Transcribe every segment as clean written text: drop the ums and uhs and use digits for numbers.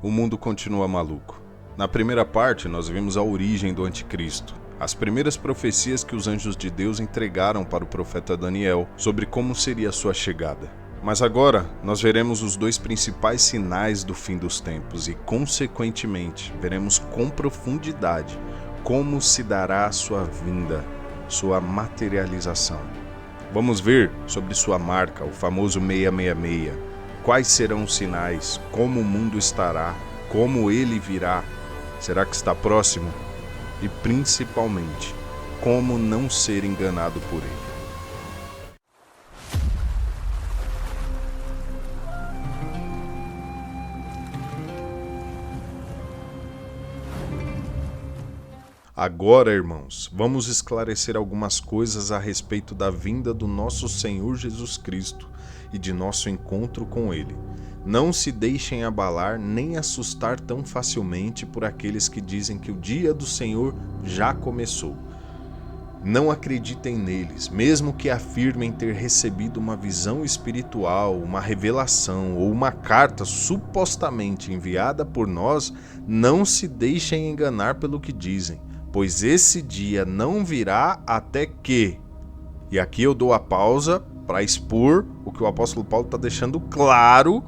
O mundo continua maluco. Na primeira parte, nós vimos a origem do anticristo, as primeiras profecias que os anjos de Deus entregaram para o profeta Daniel sobre como seria a sua chegada. Mas agora, nós veremos os dois principais sinais do fim dos tempos e, consequentemente, veremos com profundidade como se dará a sua vinda, sua materialização. Vamos ver sobre sua marca, o famoso 666. Quais serão os sinais? Como o mundo estará? Como ele virá? Será que está próximo? E principalmente, como não ser enganado por ele. Agora, irmãos, vamos esclarecer algumas coisas a respeito da vinda do nosso Senhor Jesus Cristo e de nosso encontro com Ele. Não se deixem abalar nem assustar tão facilmente por aqueles que dizem que o dia do Senhor já começou. Não acreditem neles, mesmo que afirmem ter recebido uma visão espiritual, uma revelação ou uma carta supostamente enviada por nós. Não se deixem enganar pelo que dizem, pois esse dia não virá até que... E aqui eu dou a pausa para expor o que o apóstolo Paulo está deixando claro,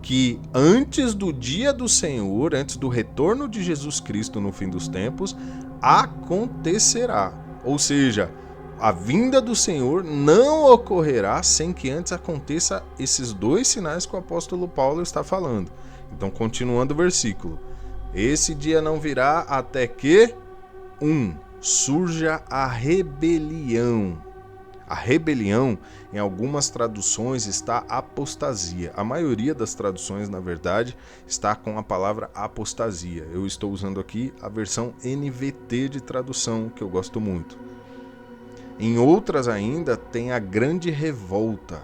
que antes do dia do Senhor, antes do retorno de Jesus Cristo no fim dos tempos, acontecerá. Ou seja, a vinda do Senhor não ocorrerá sem que antes aconteça esses dois sinais que o apóstolo Paulo está falando. Então, continuando o versículo. Esse dia não virá até que 1. Surja a rebelião. A rebelião, em algumas traduções, está apostasia. A maioria das traduções, na verdade, está com a palavra apostasia. Eu estou usando aqui a versão NVT de tradução, que eu gosto muito. Em outras ainda, tem a grande revolta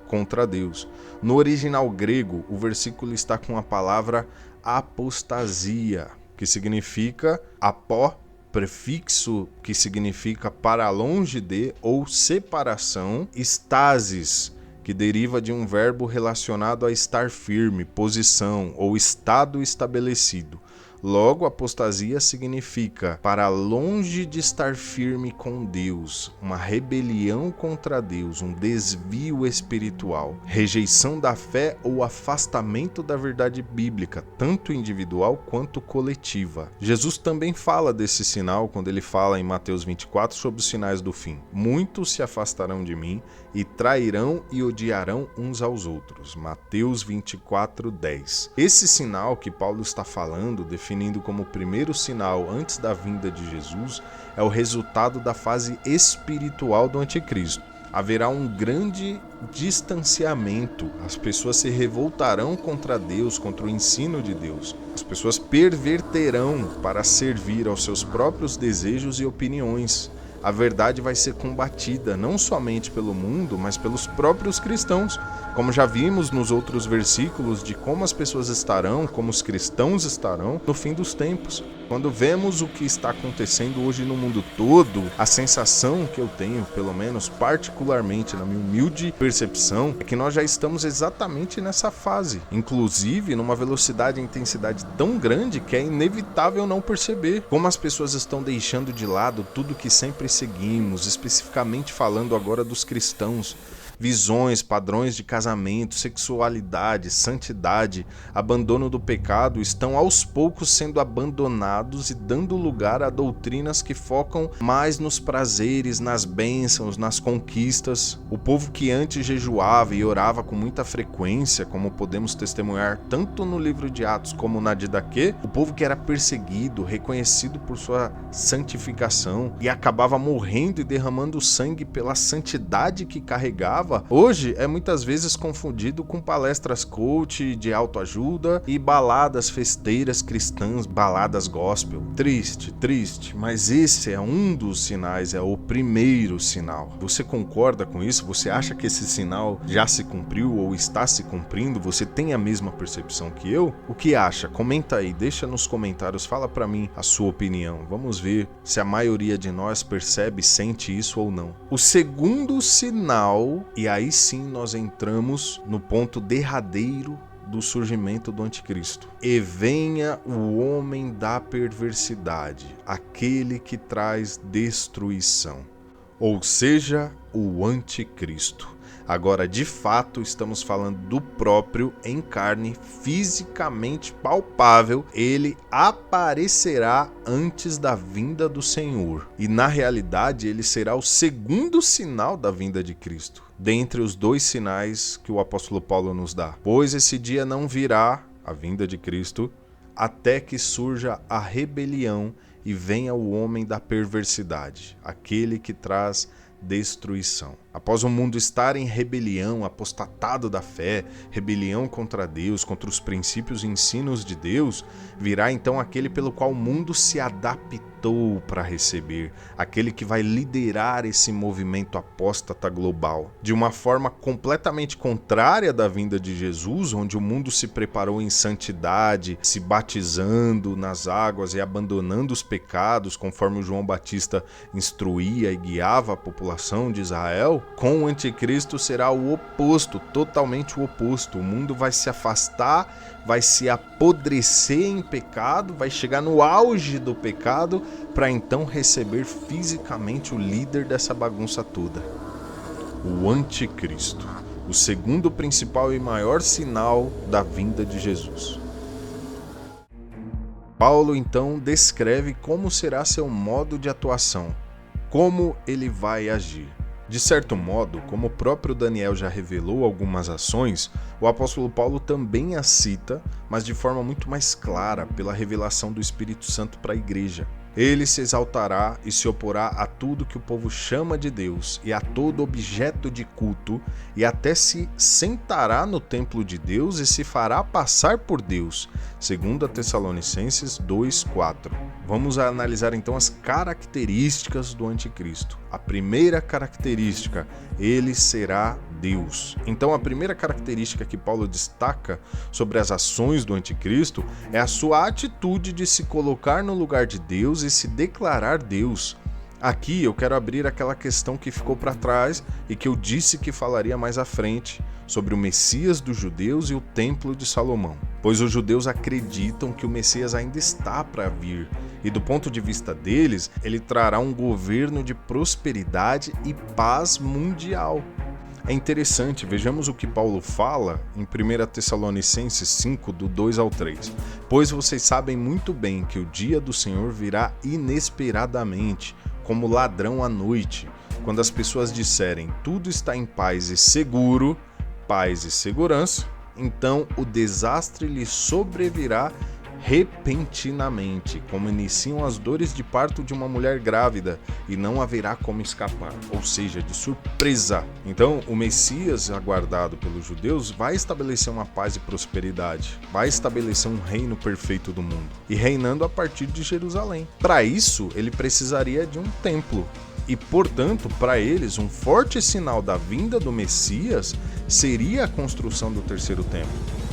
contra Deus. No original grego, o versículo está com a palavra apostasia, que significa apó, prefixo que significa para longe de ou separação, estasis, que deriva de um verbo relacionado a estar firme, posição ou estado estabelecido. Logo, apostasia significa para longe de estar firme com Deus, uma rebelião contra Deus, um desvio espiritual, rejeição da fé ou afastamento da verdade bíblica, tanto individual quanto coletiva. Jesus também fala desse sinal quando ele fala em Mateus 24 sobre os sinais do fim. Muitos se afastarão de mim e trairão e odiarão uns aos outros. Mateus 24:10. Esse sinal que Paulo está falando, definindo como o primeiro sinal antes da vinda de Jesus, é o resultado da fase espiritual do anticristo. Haverá um grande distanciamento, as pessoas se revoltarão contra Deus, contra o ensino de Deus. As pessoas perverterão para servir aos seus próprios desejos e opiniões. A verdade vai ser combatida não somente pelo mundo, mas pelos próprios cristãos, como já vimos nos outros versículos de como as pessoas estarão, como os cristãos estarão no fim dos tempos. Quando vemos o que está acontecendo hoje no mundo todo, a sensação que eu tenho, pelo menos particularmente na minha humilde percepção, é que nós já estamos exatamente nessa fase, inclusive numa velocidade e intensidade tão grande que é inevitável não perceber como as pessoas estão deixando de lado tudo que sempre seguimos, especificamente falando agora dos cristãos. Visões, padrões de casamento, sexualidade, santidade, abandono do pecado estão aos poucos sendo abandonados e dando lugar a doutrinas que focam mais nos prazeres, nas bênçãos, nas conquistas. O povo que antes jejuava e orava com muita frequência, como podemos testemunhar tanto no livro de Atos como na Didaquê, o povo que era perseguido, reconhecido por sua santificação e acabava morrendo e derramando sangue pela santidade que carregava, falava, hoje é muitas vezes confundido com palestras coach de autoajuda e baladas festeiras cristãs, baladas gospel. Triste, mas esse é um dos sinais, é o primeiro sinal. Você concorda com isso? Você acha que esse sinal já se cumpriu ou está se cumprindo? Você tem a mesma percepção que eu? O que acha? Comenta aí, deixa nos comentários, fala pra mim a sua opinião. Vamos ver se a maioria de nós percebe, sente isso ou não. O segundo sinal, e aí sim nós entramos no ponto derradeiro do surgimento do anticristo. E venha o homem da perversidade, aquele que traz destruição, ou seja, o anticristo. Agora, de fato, estamos falando do próprio em carne, fisicamente palpável. Ele aparecerá antes da vinda do Senhor. E, na realidade, ele será o segundo sinal da vinda de Cristo, dentre os dois sinais que o apóstolo Paulo nos dá. Pois esse dia não virá, a vinda de Cristo, até que surja a rebelião e venha o homem da perversidade, aquele que traz destruição. Após o mundo estar em rebelião, apostatado da fé, rebelião contra Deus, contra os princípios e ensinos de Deus, virá então aquele pelo qual o mundo se adaptou para receber, aquele que vai liderar esse movimento apóstata global. De uma forma completamente contrária da vinda de Jesus, onde o mundo se preparou em santidade, se batizando nas águas e abandonando os pecados, conforme o João Batista instruía e guiava a população de Israel, com o anticristo será o oposto, totalmente o oposto. O mundo vai se afastar, vai se apodrecer em pecado, vai chegar no auge do pecado para então receber fisicamente o líder dessa bagunça toda, o anticristo, o segundo principal e maior sinal da vinda de Jesus. Paulo então descreve como será seu modo de atuação, como ele vai agir. De certo modo, como o próprio Daniel já revelou algumas ações, o apóstolo Paulo também as cita, mas de forma muito mais clara pela revelação do Espírito Santo para a igreja. Ele se exaltará e se oporá a tudo que o povo chama de Deus e a todo objeto de culto, e até se sentará no templo de Deus e se fará passar por Deus. 2 Tessalonicenses 2:4. Vamos analisar então as características do anticristo. A primeira característica, ele será Deus. Então a primeira característica que Paulo destaca sobre as ações do anticristo é a sua atitude de se colocar no lugar de Deus e se declarar Deus. Aqui eu quero abrir aquela questão que ficou para trás e que eu disse que falaria mais à frente, sobre o Messias dos judeus e o Templo de Salomão. Pois os judeus acreditam que o Messias ainda está para vir, e do ponto de vista deles, ele trará um governo de prosperidade e paz mundial. É interessante, vejamos o que Paulo fala em 1 Tessalonicenses 5, do 2 ao 3. Pois vocês sabem muito bem que o dia do Senhor virá inesperadamente, como ladrão à noite, quando as pessoas disserem tudo está em paz e seguro, paz e segurança, então o desastre lhe sobrevirá repentinamente, como iniciam as dores de parto de uma mulher grávida, e não haverá como escapar, ou seja, de surpresa. Então, o Messias, aguardado pelos judeus, vai estabelecer uma paz e prosperidade, vai estabelecer um reino perfeito do mundo, e reinando a partir de Jerusalém. Para isso, ele precisaria de um templo, e, portanto, para eles, um forte sinal da vinda do Messias seria a construção do terceiro templo.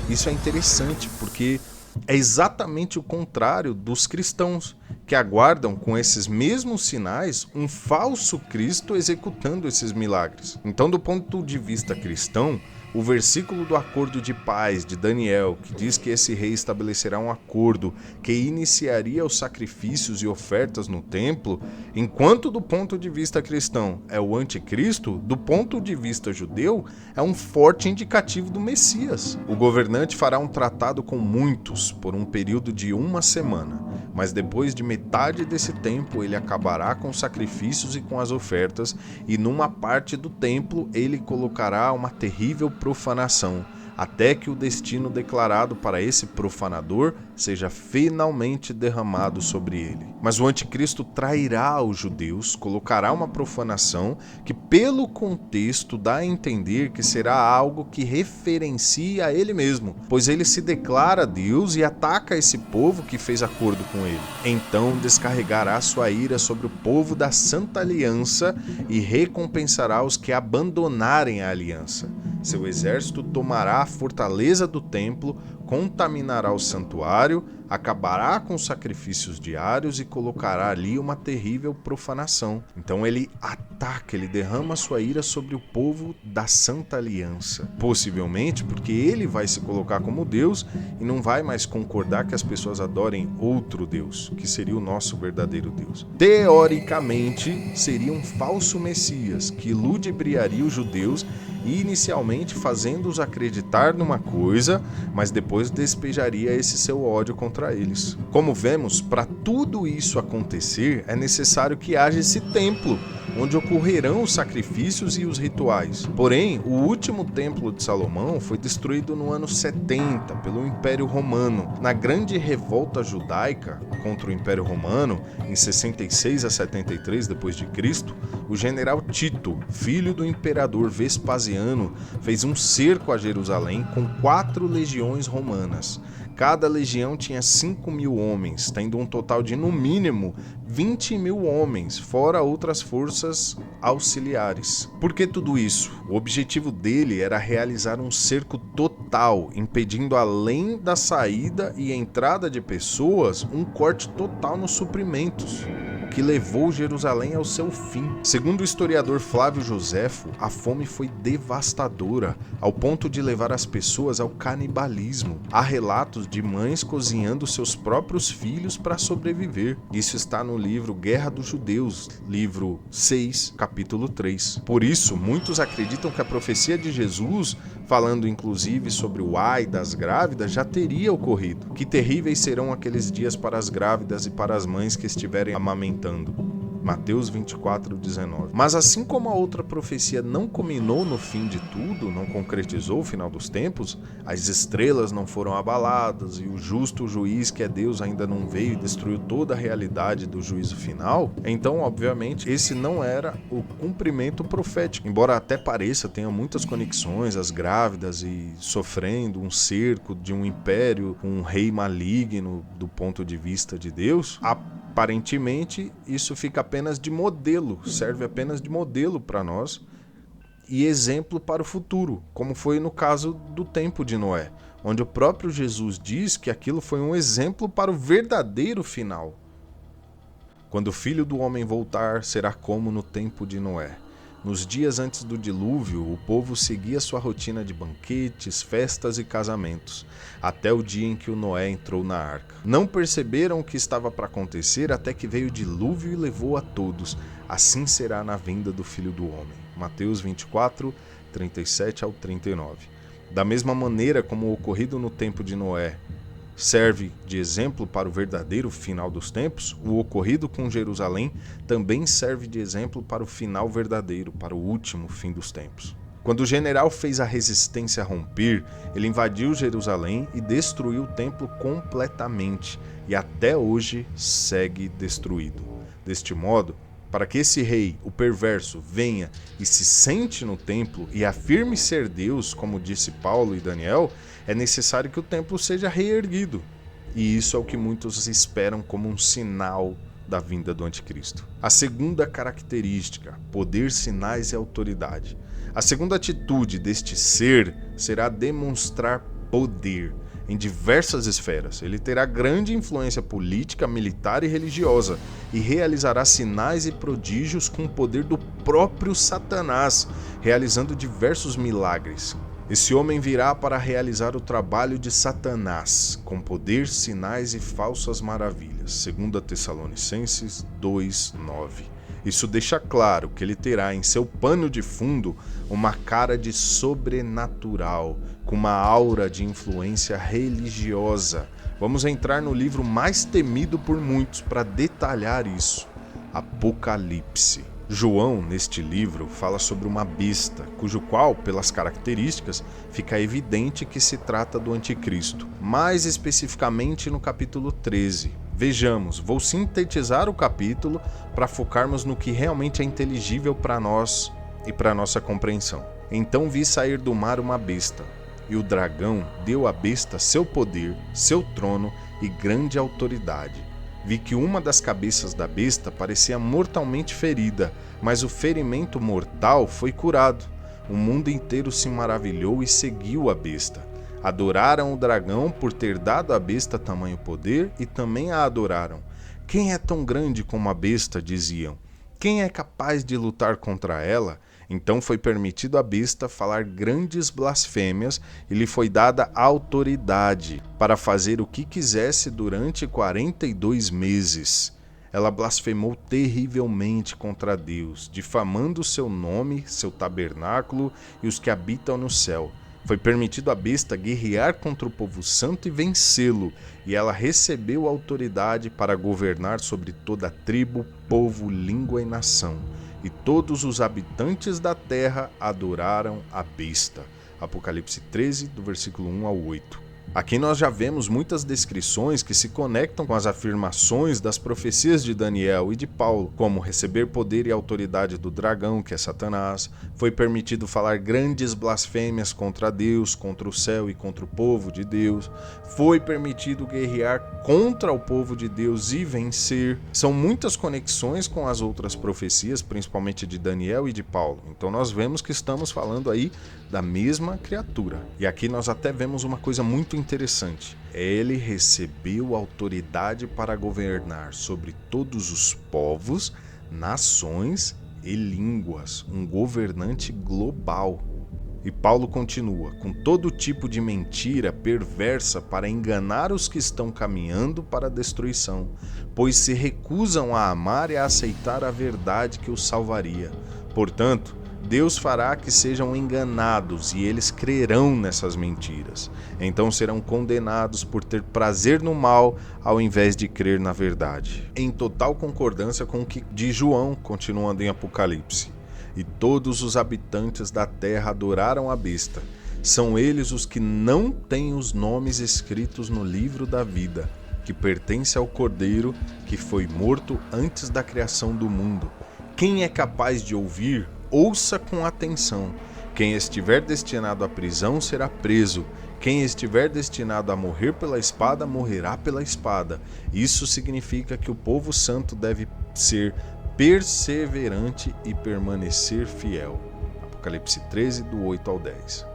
Isso é interessante, porque é exatamente o contrário dos cristãos, que aguardam com esses mesmos sinais um falso Cristo executando esses milagres. Então, do ponto de vista cristão, o versículo do acordo de paz de Daniel, que diz que esse rei estabelecerá um acordo que iniciaria os sacrifícios e ofertas no templo, enquanto do ponto de vista cristão é o anticristo, do ponto de vista judeu é um forte indicativo do Messias. O governante fará um tratado com muitos por um período de 1 semana, mas depois de metade desse tempo ele acabará com os sacrifícios e com as ofertas, e numa parte do templo ele colocará uma terrível profanação, até que o destino declarado para esse profanador seja finalmente derramado sobre ele. Mas o anticristo trairá os judeus, colocará uma profanação que, pelo contexto, dá a entender que será algo que referencia a ele mesmo, pois ele se declara Deus e ataca esse povo que fez acordo com ele. Então descarregará sua ira sobre o povo da Santa Aliança e recompensará os que abandonarem a aliança. Seu exército tomará a fortaleza do templo, contaminará o santuário, acabará com os sacrifícios diários e colocará ali uma terrível profanação. Então ele ataca, ele derrama sua ira sobre o povo da Santa Aliança. Possivelmente porque ele vai se colocar como Deus e não vai mais concordar que as pessoas adorem outro Deus, que seria o nosso verdadeiro Deus. Teoricamente, seria um falso Messias que ludibriaria os judeus e inicialmente fazendo-os acreditar numa coisa, mas depois despejaria esse seu ódio contra eles. Como vemos, para tudo isso acontecer, é necessário que haja esse templo, onde ocorrerão os sacrifícios e os rituais. Porém, o último templo de Salomão foi destruído no ano 70 pelo Império Romano. Na grande revolta judaica contra o Império Romano, em 66 a 73 d.C., o general Tito, filho do imperador Vespasiano, fez um cerco a Jerusalém com 4 legiões romanas. Cada legião tinha 5.000 homens, tendo um total de, no mínimo, 20.000 homens, fora outras forças auxiliares. Por que tudo isso? O objetivo dele era realizar um cerco total, impedindo, além da saída e entrada de pessoas, um corte total nos suprimentos, que levou Jerusalém ao seu fim. Segundo o historiador Flávio Joséfo, a fome foi devastadora, ao ponto de levar as pessoas ao canibalismo. Há relatos de mães cozinhando seus próprios filhos para sobreviver. Isso está no livro Guerra dos Judeus, livro 6, capítulo 3. Por isso, muitos acreditam que a profecia de Jesus, falando inclusive sobre o ai das grávidas, já teria ocorrido. Que terríveis serão aqueles dias para as grávidas e para as mães que estiverem amamentando. Mateus 24:19. Mas assim como a outra profecia não culminou no fim de tudo, não concretizou o final dos tempos, as estrelas não foram abaladas e o justo juiz que é Deus ainda não veio e destruiu toda a realidade do juízo final, então obviamente esse não era o cumprimento profético. Embora até pareça, tenha muitas conexões, as grávidas e sofrendo um cerco de um império, um rei maligno do ponto de vista de Deus, aparentemente, isso fica apenas de modelo, serve apenas de modelo para nós e exemplo para o futuro, como foi no caso do tempo de Noé, onde o próprio Jesus diz que aquilo foi um exemplo para o verdadeiro final. Quando o Filho do Homem voltar, será como no tempo de Noé. Nos dias antes do dilúvio, o povo seguia sua rotina de banquetes, festas e casamentos, até o dia em que o Noé entrou na arca. Não perceberam o que estava para acontecer até que veio o dilúvio e levou a todos. Assim será na vinda do Filho do Homem. Mateus 24, 37 ao 39. Da mesma maneira como o ocorrido no tempo de Noé serve de exemplo para o verdadeiro final dos tempos, o ocorrido com Jerusalém também serve de exemplo para o final verdadeiro, para o último fim dos tempos. Quando o general fez a resistência romper, ele invadiu Jerusalém e destruiu o templo completamente, e até hoje segue destruído. Deste modo, para que esse rei, o perverso, venha e se sente no templo e afirme ser Deus, como disse Paulo e Daniel, é necessário que o templo seja reerguido. E isso é o que muitos esperam como um sinal da vinda do anticristo. A segunda característica, poder, sinais e autoridade. A segunda atitude deste ser será demonstrar poder em diversas esferas. Ele terá grande influência política, militar e religiosa e realizará sinais e prodígios com o poder do próprio Satanás, realizando diversos milagres. Esse homem virá para realizar o trabalho de Satanás, com poder, sinais e falsas maravilhas. 2 Tessalonicenses 2:9. Isso deixa claro que ele terá em seu pano de fundo uma cara de sobrenatural, com uma aura de influência religiosa. Vamos entrar no livro mais temido por muitos para detalhar isso. Apocalipse. João, neste livro, fala sobre uma besta, cujo qual, pelas características, fica evidente que se trata do anticristo. Mais especificamente no capítulo 13. Vejamos, vou sintetizar o capítulo para focarmos no que realmente é inteligível para nós e para nossa compreensão. Então vi sair do mar uma besta, e o dragão deu à besta seu poder, seu trono e grande autoridade. Vi que uma das cabeças da besta parecia mortalmente ferida, mas o ferimento mortal foi curado. O mundo inteiro se maravilhou e seguiu a besta. Adoraram o dragão por ter dado à besta tamanho poder e também a adoraram. Quem é tão grande como a besta, diziam. Quem é capaz de lutar contra ela? Então foi permitido à besta falar grandes blasfêmias e lhe foi dada autoridade para fazer o que quisesse durante 42 meses. Ela blasfemou terrivelmente contra Deus, difamando seu nome, seu tabernáculo e os que habitam no céu. Foi permitido à besta guerrear contra o povo santo e vencê-lo, e ela recebeu autoridade para governar sobre toda tribo, povo, língua e nação. E todos os habitantes da terra adoraram a besta. Apocalipse 13, do versículo 1 ao 8. Aqui nós já vemos muitas descrições que se conectam com as afirmações das profecias de Daniel e de Paulo, como receber poder e autoridade do dragão, que é Satanás, foi permitido falar grandes blasfêmias contra Deus, contra o céu e contra o povo de Deus, foi permitido guerrear contra o povo de Deus e vencer. São muitas conexões com as outras profecias, principalmente de Daniel e de Paulo. Então nós vemos que estamos falando aí da mesma criatura. E aqui nós até vemos uma coisa muito interessante. Ele recebeu autoridade para governar sobre todos os povos, nações e línguas. Um governante global. E Paulo continua, com todo tipo de mentira perversa para enganar os que estão caminhando para a destruição, pois se recusam a amar e a aceitar a verdade que os salvaria. Portanto, Deus fará que sejam enganados e eles crerão nessas mentiras. Então serão condenados por ter prazer no mal ao invés de crer na verdade. Em total concordância com o que diz João, continuando em Apocalipse. E todos os habitantes da terra adoraram a besta. São eles os que não têm os nomes escritos no livro da vida, que pertence ao Cordeiro, que foi morto antes da criação do mundo. Quem é capaz de ouvir, ouça com atenção. Quem estiver destinado à prisão será preso. Quem estiver destinado a morrer pela espada, morrerá pela espada. Isso significa que o povo santo deve ser perseverante e permanecer fiel. Apocalipse 13, do 8 ao 10.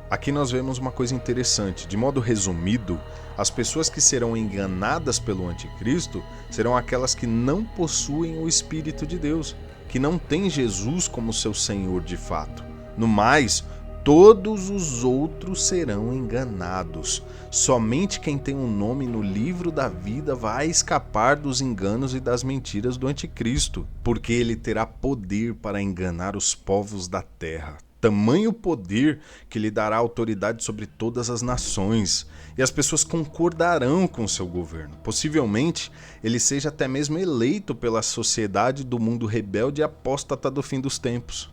Aqui nós vemos uma coisa interessante. De modo resumido, as pessoas que serão enganadas pelo anticristo serão aquelas que não possuem o Espírito de Deus, que não têm Jesus como seu Senhor de fato. No mais, todos os outros serão enganados. Somente quem tem um nome no livro da vida vai escapar dos enganos e das mentiras do anticristo, porque ele terá poder para enganar os povos da terra. Tamanho poder que lhe dará autoridade sobre todas as nações, e as pessoas concordarão com seu governo. Possivelmente, ele seja até mesmo eleito pela sociedade do mundo rebelde e apóstata do fim dos tempos.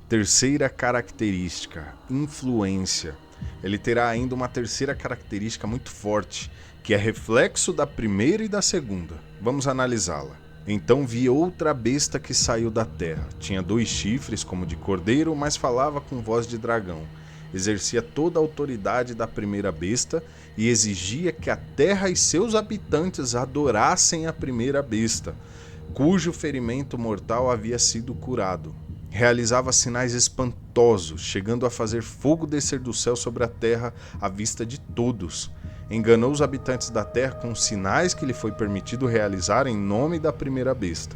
Terceira característica, influência. Ele terá ainda uma terceira característica muito forte, que é reflexo da primeira e da segunda. Vamos analisá-la. Então vi outra besta que saiu da terra. Tinha 2 chifres como de cordeiro, mas falava com voz de dragão. Exercia toda a autoridade da primeira besta e exigia que a terra e seus habitantes adorassem a primeira besta, cujo ferimento mortal havia sido curado. Realizava sinais espantosos, chegando a fazer fogo descer do céu sobre a terra à vista de todos. Enganou os habitantes da terra com os sinais que lhe foi permitido realizar em nome da primeira besta.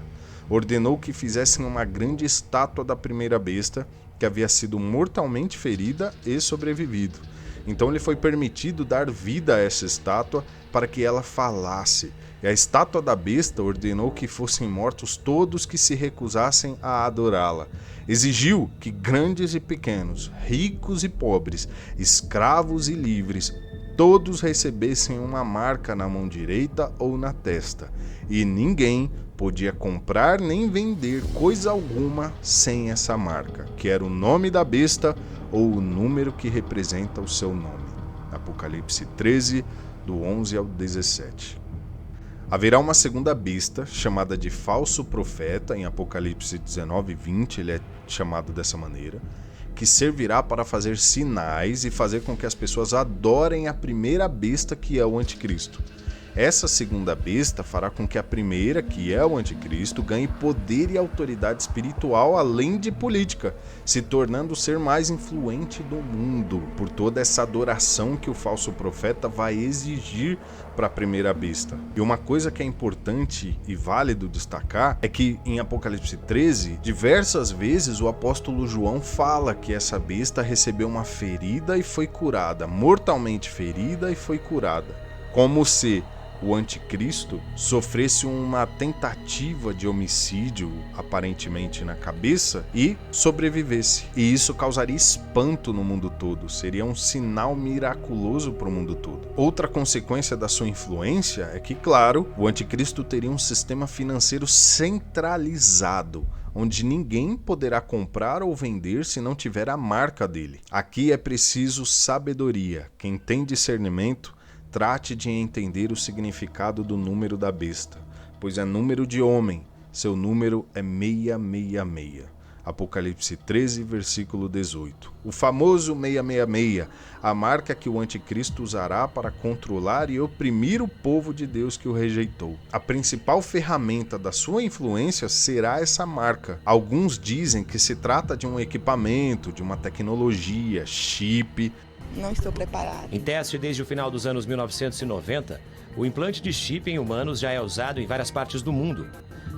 Ordenou que fizessem uma grande estátua da primeira besta, que havia sido mortalmente ferida e sobrevivido. Então lhe foi permitido dar vida a essa estátua para que ela falasse. E a estátua da besta ordenou que fossem mortos todos que se recusassem a adorá-la. Exigiu que grandes e pequenos, ricos e pobres, escravos e livres, todos recebessem uma marca na mão direita ou na testa, e ninguém podia comprar nem vender coisa alguma sem essa marca, que era o nome da besta ou o número que representa o seu nome. Apocalipse 13, do 11 ao 17. Haverá uma segunda besta, chamada de falso profeta, em Apocalipse 19, 20, ele é chamado dessa maneira, que servirá para fazer sinais e fazer com que as pessoas adorem a primeira besta, que é o anticristo. Essa segunda besta fará com que a primeira, que é o anticristo, ganhe poder e autoridade espiritual além de política, se tornando o ser mais influente do mundo, por toda essa adoração que o falso profeta vai exigir para a primeira besta. E uma coisa que é importante e válido destacar é que em Apocalipse 13, diversas vezes o apóstolo João fala que essa besta recebeu uma ferida e foi curada, mortalmente ferida e foi curada, como se o anticristo sofresse uma tentativa de homicídio, aparentemente na cabeça, e sobrevivesse. E isso causaria espanto no mundo todo, seria um sinal miraculoso para o mundo todo. Outra consequência da sua influência é que, claro, o anticristo teria um sistema financeiro centralizado, onde ninguém poderá comprar ou vender se não tiver a marca dele. Aqui é preciso sabedoria. Quem tem discernimento, trate de entender o significado do número da besta, pois é número de homem, seu número é 666. Apocalipse 13, versículo 18. O famoso 666, a marca que o anticristo usará para controlar e oprimir o povo de Deus que o rejeitou. A principal ferramenta da sua influência será essa marca. Alguns dizem que se trata de um equipamento, de uma tecnologia, chip. Não estou preparado. Em teste desde o final dos anos 1990, o implante de chip em humanos já é usado em várias partes do mundo.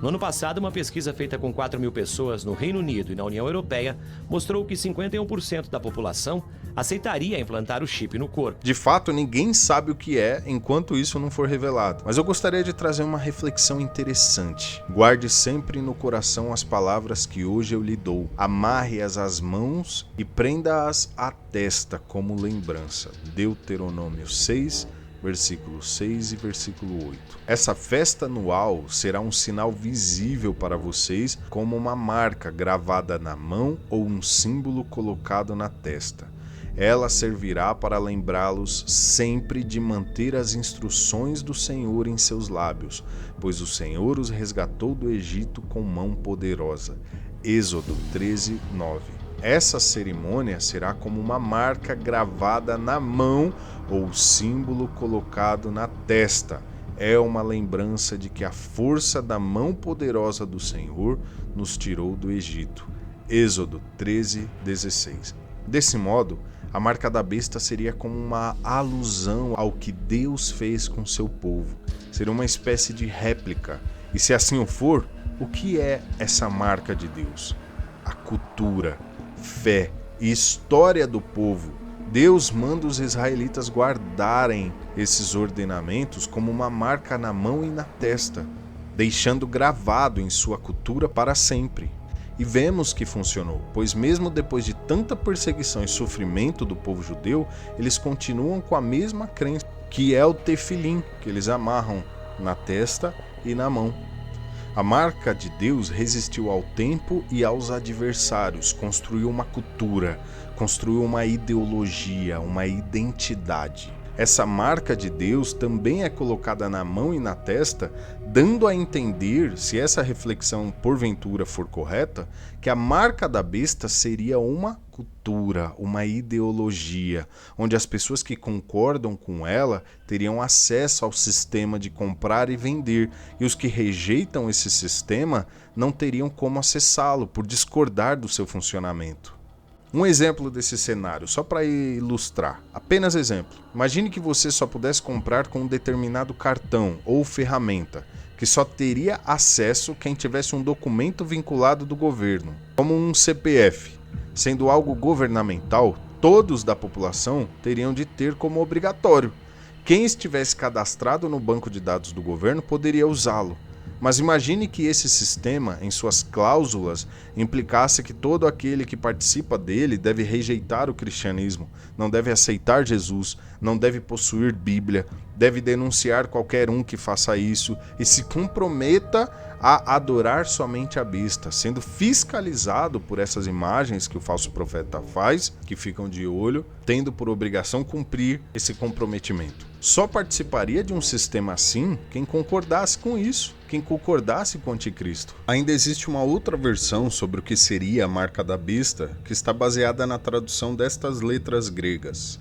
No ano passado, uma pesquisa feita com 4.000 pessoas no Reino Unido e na União Europeia mostrou que 51% da população aceitaria implantar o chip no corpo. De fato, ninguém sabe o que é enquanto isso não for revelado. Mas eu gostaria de trazer uma reflexão interessante. Guarde sempre no coração as palavras que hoje eu lhe dou. Amarre-as às mãos e prenda-as à testa como lembrança. Deuteronômio 6, versículo 6 e versículo 8. Essa festa anual será um sinal visível para vocês, como uma marca gravada na mão ou um símbolo colocado na testa. Ela servirá para lembrá-los sempre de manter as instruções do Senhor em seus lábios, pois o Senhor os resgatou do Egito com mão poderosa. Êxodo 13, 9. Essa cerimônia será como uma marca gravada na mão ou símbolo colocado na testa. É uma lembrança de que a força da mão poderosa do Senhor nos tirou do Egito. Êxodo 13, 16. Desse modo, a marca da besta seria como uma alusão ao que Deus fez com seu povo. Seria uma espécie de réplica. E se assim o for, o que é essa marca de Deus? A cultura, fé e história do povo. Deus manda os israelitas guardarem esses ordenamentos como uma marca na mão e na testa, deixando gravado em sua cultura para sempre. E vemos que funcionou, pois mesmo depois de tanta perseguição e sofrimento do povo judeu, eles continuam com a mesma crença, que é o tefilim, que eles amarram na testa e na mão. A marca de Deus resistiu ao tempo e aos adversários, construiu uma cultura, construiu uma ideologia, uma identidade. Essa marca de Deus também é colocada na mão e na testa, dando a entender, se essa reflexão porventura for correta, que a marca da besta seria uma cultura, uma ideologia, onde as pessoas que concordam com ela teriam acesso ao sistema de comprar e vender, e os que rejeitam esse sistema não teriam como acessá-lo por discordar do seu funcionamento. Um exemplo desse cenário, só para ilustrar, apenas exemplo. Imagine que você só pudesse comprar com um determinado cartão ou ferramenta, que só teria acesso quem tivesse um documento vinculado do governo, como um CPF. Sendo algo governamental, todos da população teriam de ter como obrigatório. Quem estivesse cadastrado no banco de dados do governo poderia usá-lo. Mas imagine que esse sistema, em suas cláusulas, implicasse que todo aquele que participa dele deve rejeitar o cristianismo, não deve aceitar Jesus, não deve possuir Bíblia, deve denunciar qualquer um que faça isso e se comprometa a adorar somente a besta, sendo fiscalizado por essas imagens que o falso profeta faz, que ficam de olho, tendo por obrigação cumprir esse comprometimento. Só participaria de um sistema assim quem concordasse com isso, quem concordasse com o anticristo. Ainda existe uma outra versão sobre o que seria a marca da besta, que está baseada na tradução destas letras gregas.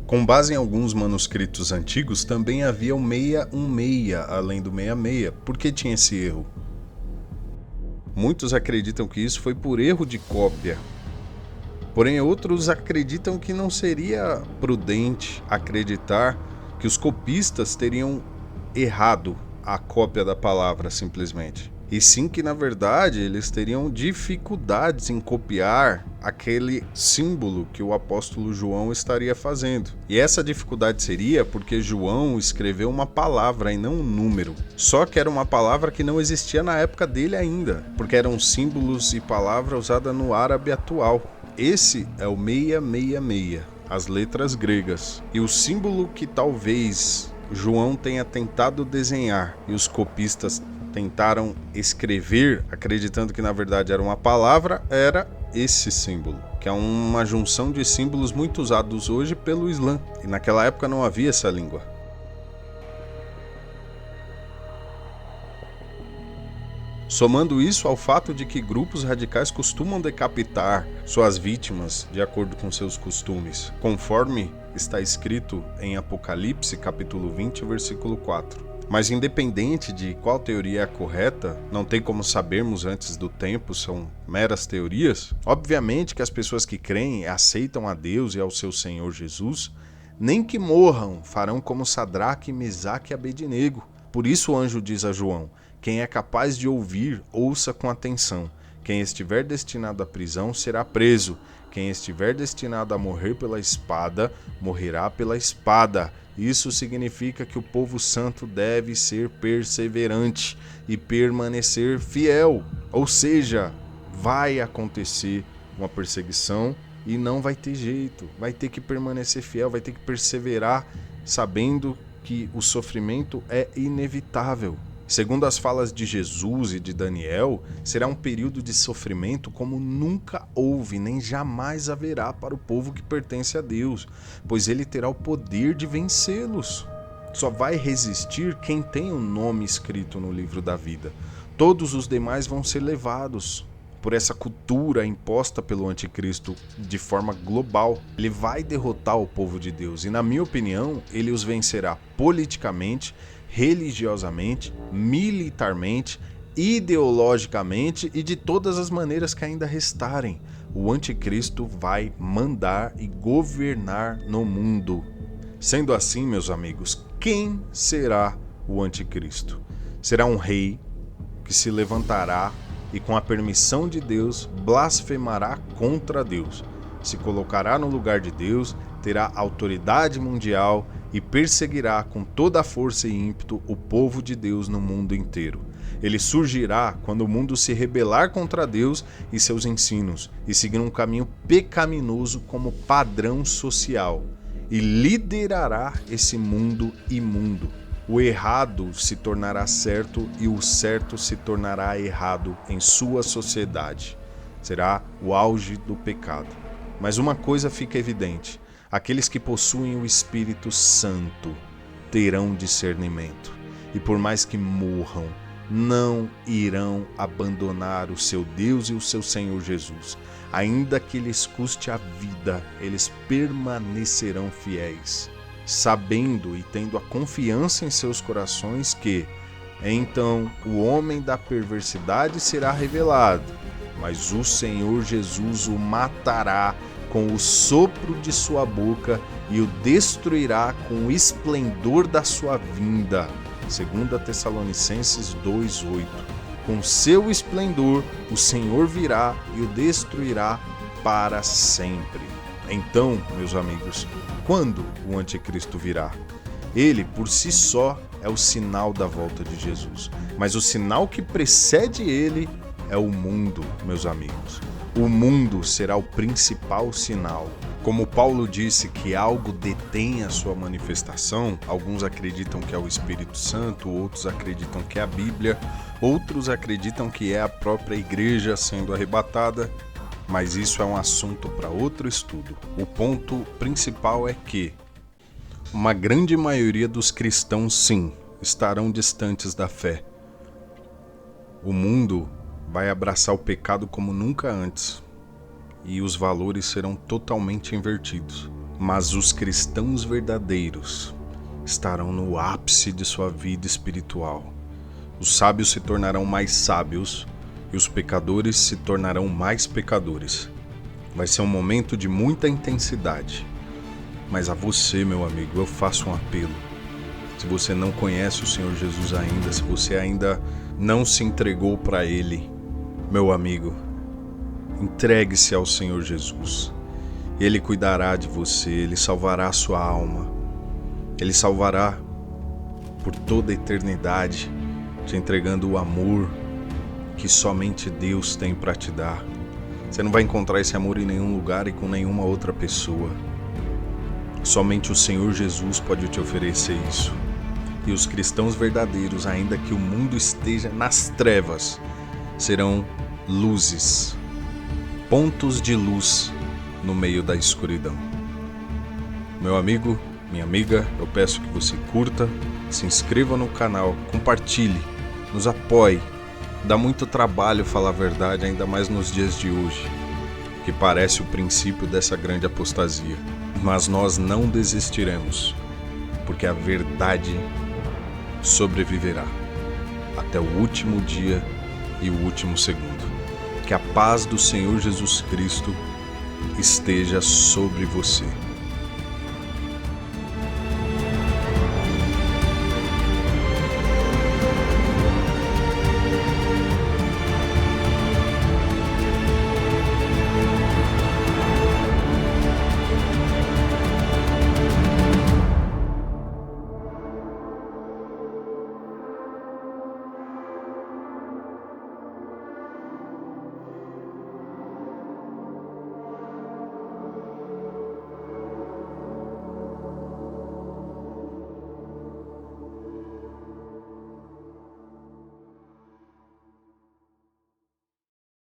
Com base em alguns manuscritos antigos, também havia o 616, além do 66. Por que tinha esse erro? Muitos acreditam que isso foi por erro de cópia. Porém, outros acreditam que não seria prudente acreditar que os copistas teriam errado a cópia da palavra simplesmente. E sim que, na verdade, eles teriam dificuldades em copiar aquele símbolo que o apóstolo João estaria fazendo. E essa dificuldade seria porque João escreveu uma palavra e não um número. Só que era uma palavra que não existia na época dele ainda, porque eram símbolos e palavra usada no árabe atual. Esse é o 666, as letras gregas. E o símbolo que talvez João tenha tentado desenhar e os copistas tentaram escrever, acreditando que na verdade era uma palavra, era esse símbolo, que é uma junção de símbolos muito usados hoje pelo Islã. E naquela época não havia essa língua. Somando isso ao fato de que grupos radicais costumam decapitar suas vítimas de acordo com seus costumes, conforme está escrito em Apocalipse, capítulo 20, versículo 4. Mas independente de qual teoria é a correta, não tem como sabermos antes do tempo, são meras teorias. Obviamente que as pessoas que creem e aceitam a Deus e ao seu Senhor Jesus, nem que morram, farão como Sadraque, Mesaque e Abednego. Por isso o anjo diz a João: quem é capaz de ouvir, ouça com atenção. Quem estiver destinado à prisão será preso. Quem estiver destinado a morrer pela espada, morrerá pela espada. Isso significa que o povo santo deve ser perseverante e permanecer fiel. Ou seja, vai acontecer uma perseguição e não vai ter jeito. Vai ter que permanecer fiel, vai ter que perseverar, sabendo que o sofrimento é inevitável. Segundo as falas de Jesus e de Daniel, será um período de sofrimento como nunca houve, nem jamais haverá para o povo que pertence a Deus, pois ele terá o poder de vencê-los. Só vai resistir quem tem o nome escrito no livro da vida. Todos os demais vão ser levados por essa cultura imposta pelo anticristo de forma global. Ele vai derrotar o povo de Deus e, na minha opinião, ele os vencerá politicamente, religiosamente, militarmente, ideologicamente e de todas as maneiras que ainda restarem. O anticristo vai mandar e governar no mundo. Sendo assim, meus amigos, quem será o anticristo? Será um rei que se levantará e, com a permissão de Deus, blasfemará contra Deus. Se colocará no lugar de Deus, terá autoridade mundial e perseguirá com toda a força e ímpeto o povo de Deus no mundo inteiro. Ele surgirá quando o mundo se rebelar contra Deus e seus ensinos e seguir um caminho pecaminoso como padrão social, e liderará esse mundo imundo. O errado se tornará certo e o certo se tornará errado em sua sociedade. Será o auge do pecado. Mas uma coisa fica evidente: aqueles que possuem o Espírito Santo terão discernimento, e por mais que morram, não irão abandonar o seu Deus e o seu Senhor Jesus. Ainda que lhes custe a vida, eles permanecerão fiéis, sabendo e tendo a confiança em seus corações que, então, o homem da perversidade será revelado, mas o Senhor Jesus o matará com o sopro de sua boca e o destruirá com o esplendor da sua vinda. 2 Tessalonicenses 2:8. Com seu esplendor o Senhor virá e o destruirá para sempre. Então, meus amigos, quando o anticristo virá? Ele, por si só, é o sinal da volta de Jesus. Mas o sinal que precede ele é o mundo, meus amigos. O mundo será o principal sinal. Como Paulo disse que algo detém a sua manifestação, alguns acreditam que é o Espírito Santo, outros acreditam que é a Bíblia, outros acreditam que é a própria igreja sendo arrebatada, mas isso é um assunto para outro estudo. O ponto principal é que uma grande maioria dos cristãos, sim, estarão distantes da fé. O mundo vai abraçar o pecado como nunca antes e os valores serão totalmente invertidos. Mas os cristãos verdadeiros estarão no ápice de sua vida espiritual. Os sábios se tornarão mais sábios e os pecadores se tornarão mais pecadores. Vai ser um momento de muita intensidade. Mas a você, meu amigo, eu faço um apelo. Se você não conhece o Senhor Jesus ainda, se você ainda não se entregou para Ele, meu amigo, entregue-se ao Senhor Jesus. Ele cuidará de você, Ele salvará a sua alma. Ele salvará por toda a eternidade, te entregando o amor que somente Deus tem para te dar. Você não vai encontrar esse amor em nenhum lugar e com nenhuma outra pessoa. Somente o Senhor Jesus pode te oferecer isso. E os cristãos verdadeiros, ainda que o mundo esteja nas trevas, serão luzes, pontos de luz no meio da escuridão. Meu amigo, minha amiga, eu peço que você curta, se inscreva no canal, compartilhe, nos apoie. Dá muito trabalho falar a verdade, ainda mais nos dias de hoje, que parece o princípio dessa grande apostasia. Mas nós não desistiremos, porque a verdade sobreviverá até o último dia e o último segundo. Que a paz do Senhor Jesus Cristo esteja sobre você.